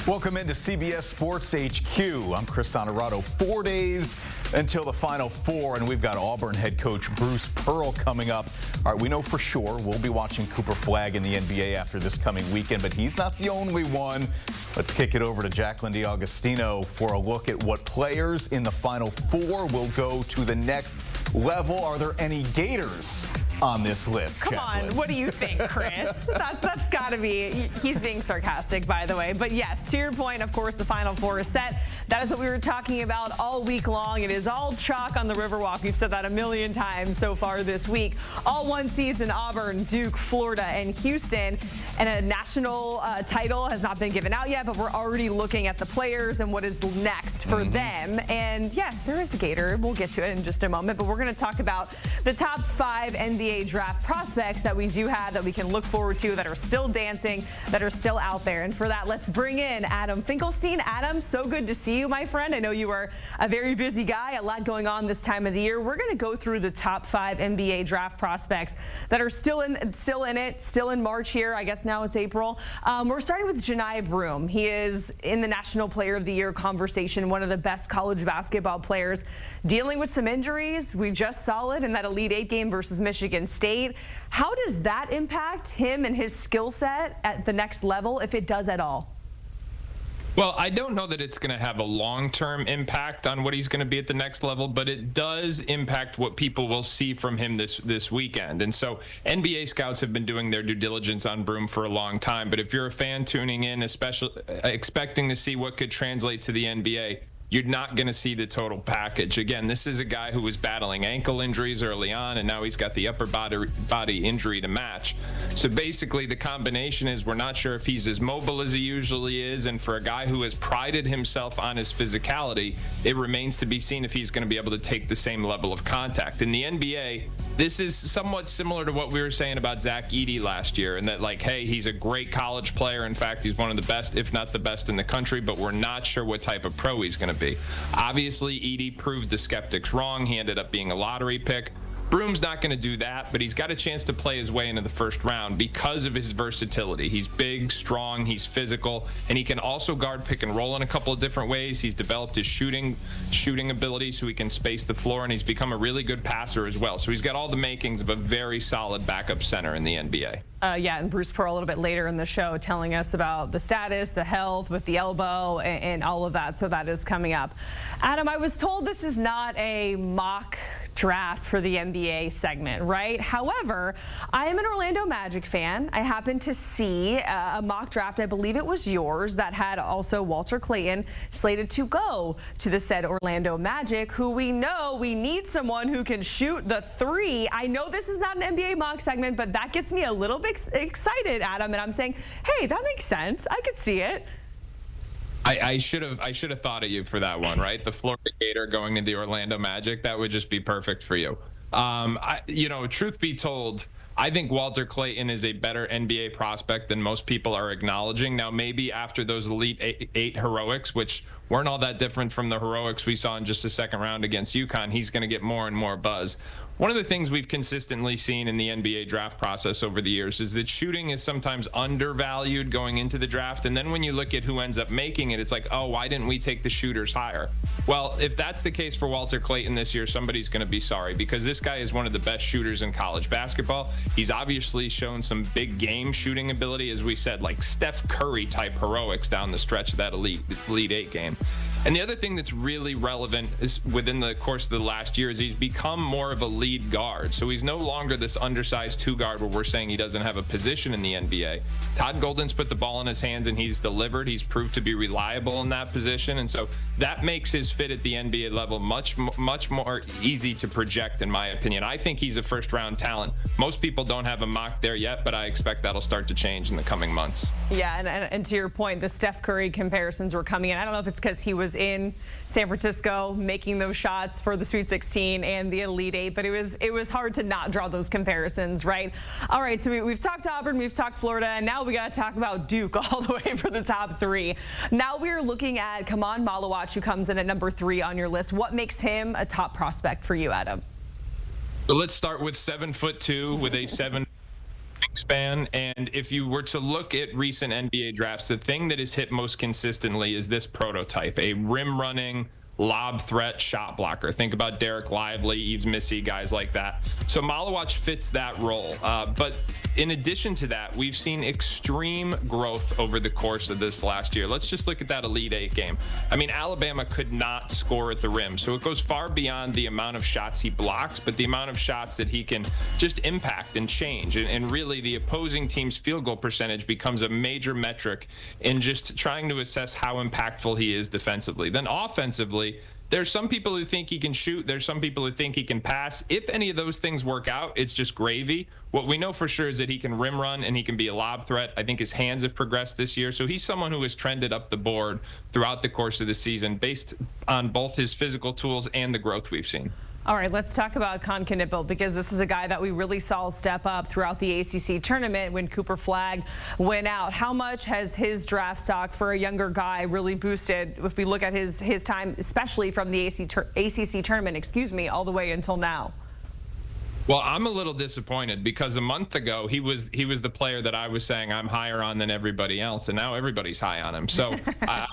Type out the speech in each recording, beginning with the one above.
Welcome into CBS Sports HQ. I'm Chris Honorato. 4 days until the Final Four, and we've got Auburn head coach Bruce Pearl coming up. All right, we know for sure we'll be watching Cooper Flagg in the NBA after this coming weekend, but he's not the only one. Let's kick it over to Jacqueline DiAugustino for a look at what players in the Final Four will go to the next level. Are there any Gators on this list? Come Jacqueline? on, what do you think, Chris? That's got to be, he's being sarcastic, by the way. But yes, to your point, of course, the Final Four is set. That is what we were talking about all week long. It is all chalk on the Riverwalk. We've said that a million times so far this week. All one seeds in Auburn, Duke, Florida, and Houston. And a national title has not been given out yet, but we're already looking at the players and what is next for them. And yes, there is a Gator. We'll get to it in just a moment, but we're going to talk about the top 5 NBA draft prospects that we do have that we can look forward to, that are still dancing, that are still out there. And for that, let's bring in Adam Finkelstein. Adam, so good to see you, my friend. I know you are a very busy guy, a lot going on this time of the year. We're going to go through the top 5 NBA draft prospects that are still in March here. I guess now it's April. We're starting with Johni Broome. He is in the National Player of the Year conversation, one of the best college basketball players, dealing with some injuries. We just saw it in that Elite 8 game versus Michigan State. How does that impact him and his skill set at the next level, if it does at all? Well, I don't know that it's going to have a long-term impact on what he's going to be at the next level, but it does impact what people will see from him this weekend. And so NBA scouts have been doing their due diligence on Broome for a long time. But if you're a fan tuning in, especially expecting to see what could translate to the NBA, you're not going to see the total package. Again, this is a guy who was battling ankle injuries early on, and now he's got the upper body injury to match. So basically, the combination is we're not sure if he's as mobile as he usually is, and for a guy who has prided himself on his physicality, it remains to be seen if he's going to be able to take the same level of contact. In the NBA, this is somewhat similar to what we were saying about Zach Edey last year, and that, like, hey, he's a great college player. In fact, he's one of the best, if not the best in the country, but we're not sure what type of pro he's going to be. Obviously, Edey proved the skeptics wrong. He ended up being a lottery pick. Broome's not going to do that, but he's got a chance to play his way into the first round because of his versatility. He's big, strong, he's physical, and he can also guard pick and roll in a couple of different ways. He's developed his shooting ability so he can space the floor, and he's become a really good passer as well. So he's got all the makings of a very solid backup center in the NBA. Yeah, and Bruce Pearl a little bit later in the show telling us about the status, the health with the elbow, and all of that. So that is coming up. Adam, I was told this is not a mock draft for the NBA segment, right? However, I am an Orlando Magic fan. I happened to see a mock draft, I believe it was yours, that had also Walter Clayton slated to go to the said Orlando Magic, who we know we need someone who can shoot the 3. I know this is not an NBA mock segment, but that gets me a little bit excited, Adam, and I'm saying, hey, that makes sense. I could see it. I should have thought of you for that one, right? The Florida Gator going to the Orlando Magic, that would just be perfect for you. Truth be told, I think Walter Clayton is a better NBA prospect than most people are acknowledging. Now, maybe after those Elite 8 heroics, which weren't all that different from the heroics we saw in just the second round against UConn, he's going to get more and more buzz. One of the things we've consistently seen in the NBA draft process over the years is that shooting is sometimes undervalued going into the draft. And then when you look at who ends up making it, it's like, oh, why didn't we take the shooters higher? Well, if that's the case for Walter Clayton this year, somebody's going to be sorry, because this guy is one of the best shooters in college basketball. He's obviously shown some big game shooting ability, as we said, like Steph Curry type heroics down the stretch of that Elite 8 game. And the other thing that's really relevant is within the course of the last year is he's become more of a lead guard. So he's no longer this undersized 2 guard where we're saying he doesn't have a position in the NBA. Todd Golden's put the ball in his hands and he's delivered. He's proved to be reliable in that position. And so that makes his fit at the NBA level much more easy to project, in my opinion. I think he's a first-round talent. Most people don't have a mock there yet, but I expect that'll start to change in the coming months. Yeah, and to your point, the Steph Curry comparisons were coming in. I don't know if it's because he was in San Francisco making those shots for the Sweet 16 and the Elite 8, but it was hard to not draw those comparisons, right? All right, so we've talked Auburn, we've talked Florida, and now we got to talk about Duke all the way for the top 3. Now we're looking at Kaman Malawach, who comes in at number 3 on your list. What makes him a top prospect for you, Adam? So let's start with 7'2" with a 7 span. And if you were to look at recent NBA drafts, the thing that is hit most consistently is this prototype, a rim running, lob threat shot blocker. Think about Derek Lively, Yves Missy, guys like that. So Malawach fits that role. But in addition to that, we've seen extreme growth over the course of this last year. Let's just look at that Elite Eight game. I mean, Alabama could not score at the rim. So it goes far beyond the amount of shots he blocks, but the amount of shots that he can just impact and change. And really, the opposing team's field goal percentage becomes a major metric in just trying to assess how impactful he is defensively. Then offensively, there's some people who think he can shoot. There's some people who think he can pass. If any of those things work out, it's just gravy. What we know for sure is that he can rim run and he can be a lob threat. I think his hands have progressed this year. So he's someone who has trended up the board throughout the course of the season based on both his physical tools and the growth we've seen. All right, let's talk about Con Knipple, because this is a guy that we really saw step up throughout the ACC tournament when Cooper Flagg went out. How much has his draft stock for a younger guy really boosted if we look at his time, especially from the ACC tournament, all the way until now? Well, I'm a little disappointed because a month ago he was the player that I was saying I'm higher on than everybody else, and now everybody's high on him. So I'm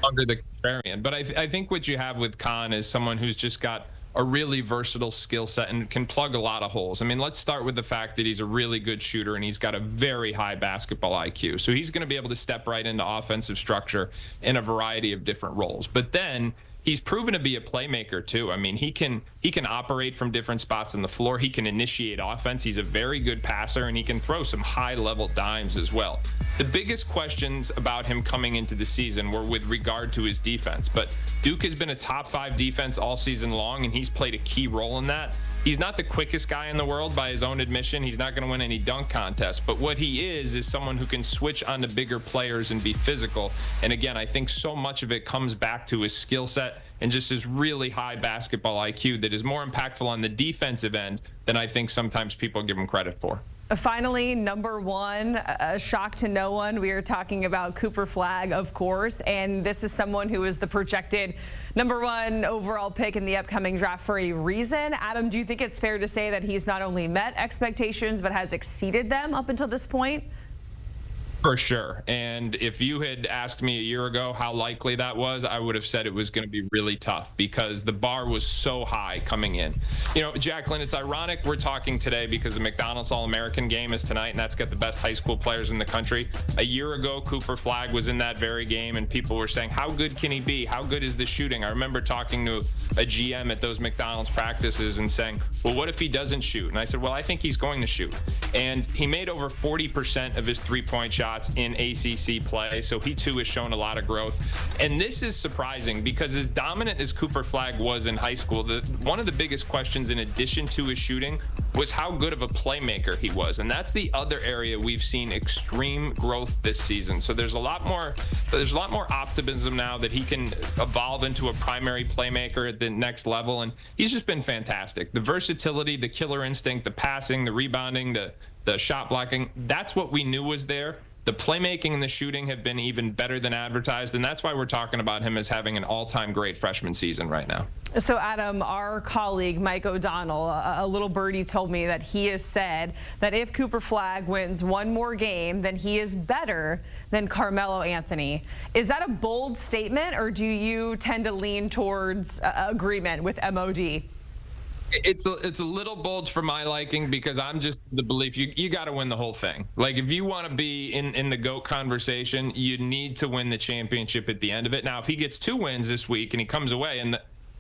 under the contrarian. But I think what you have with Con is someone who's just got a really versatile skill set and can plug a lot of holes. I mean, let's start with the fact that he's a really good shooter and he's got a very high basketball IQ. So he's going to be able to step right into offensive structure in a variety of different roles. But then he's proven to be a playmaker too. I mean, he can operate from different spots on the floor. He can initiate offense. He's a very good passer, and he can throw some high-level dimes as well. The biggest questions about him coming into the season were with regard to his defense. But Duke has been a top 5 defense all season long, and he's played a key role in that. He's not the quickest guy in the world by his own admission. He's not going to win any dunk contests. But what he is someone who can switch onto bigger players and be physical. And again, I think so much of it comes back to his skill set and just his really high basketball IQ that is more impactful on the defensive end than I think sometimes people give him credit for. Finally, number one, a shock to no one. We are talking about Cooper Flagg, of course, and this is someone who is the projected number 1 overall pick in the upcoming draft for a reason. Adam, do you think it's fair to say that he's not only met expectations but has exceeded them up until this point? For sure. And if you had asked me a year ago how likely that was, I would have said it was going to be really tough because the bar was so high coming in. You know, Jacqueline, it's ironic we're talking today because the McDonald's All-American game is tonight, and that's got the best high school players in the country. A year ago, Cooper Flagg was in that very game, and people were saying, how good can he be? How good is the shooting? I remember talking to a GM at those McDonald's practices and saying, well, what if he doesn't shoot? And I said, well, I think he's going to shoot. And he made over 40% of his three-point shots in ACC play, so he too has shown a lot of growth. And this is surprising because as dominant as Cooper Flagg was in high school, one of the biggest questions in addition to his shooting was how good of a playmaker he was. And that's the other area we've seen extreme growth this season. So there's a lot more optimism now that he can evolve into a primary playmaker at the next level. And he's just been fantastic. The versatility, the killer instinct, the passing, the rebounding, the shot blocking, that's what we knew was there. The playmaking and the shooting have been even better than advertised, and that's why we're talking about him as having an all-time great freshman season right now. So, Adam, our colleague Mike O'Donnell, a little birdie, told me that he has said that if Cooper Flagg wins one more game, then he is better than Carmelo Anthony. Is that a bold statement, or do you tend to lean towards agreement with MOD? It's a little bold for my liking because I'm just the belief you got to win the whole thing. Like if you want to be in the GOAT conversation, you need to win the championship at the end of it. Now, if he gets 2 wins this week and he comes away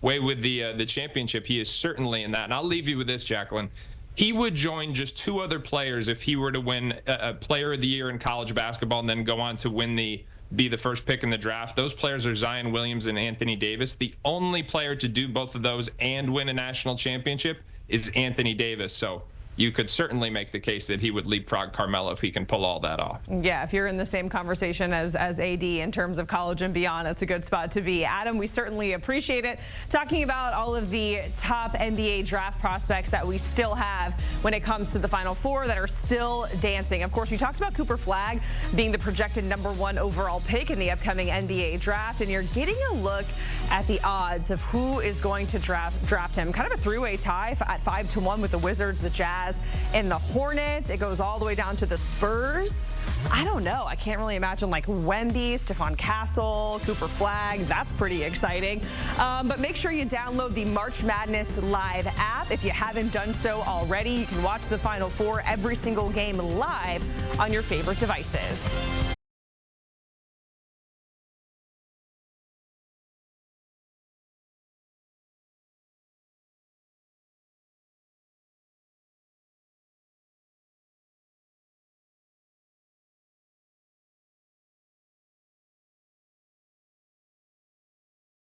with the championship, he is certainly in that. And I'll leave you with this, Jacqueline. He would join just 2 other players if he were to win a Player of the Year in college basketball and then go on to be the first pick in the draft. Those players are Zion Williams and Anthony Davis. The only player to do both of those and win a national championship is Anthony Davis. So you could certainly make the case that he would leapfrog Carmelo if he can pull all that off. Yeah, if you're in the same conversation as AD in terms of college and beyond, that's a good spot to be. Adam, we certainly appreciate it. Talking about all of the top NBA draft prospects that we still have when it comes to the Final Four that are still dancing. Of course, we talked about Cooper Flagg being the projected number 1 overall pick in the upcoming NBA draft, and you're getting a look at the odds of who is going to draft him. Kind of a three-way tie at 5-1 with the Wizards, the Jazz, Jazz and the Hornets. It goes all the way down to the Spurs. I don't know. I can't really imagine like Wemby, Stephon Castle, Cooper Flagg. That's pretty exciting. But make sure you download the March Madness Live app. If you haven't done so already, you can watch the Final Four every single game live on your favorite devices.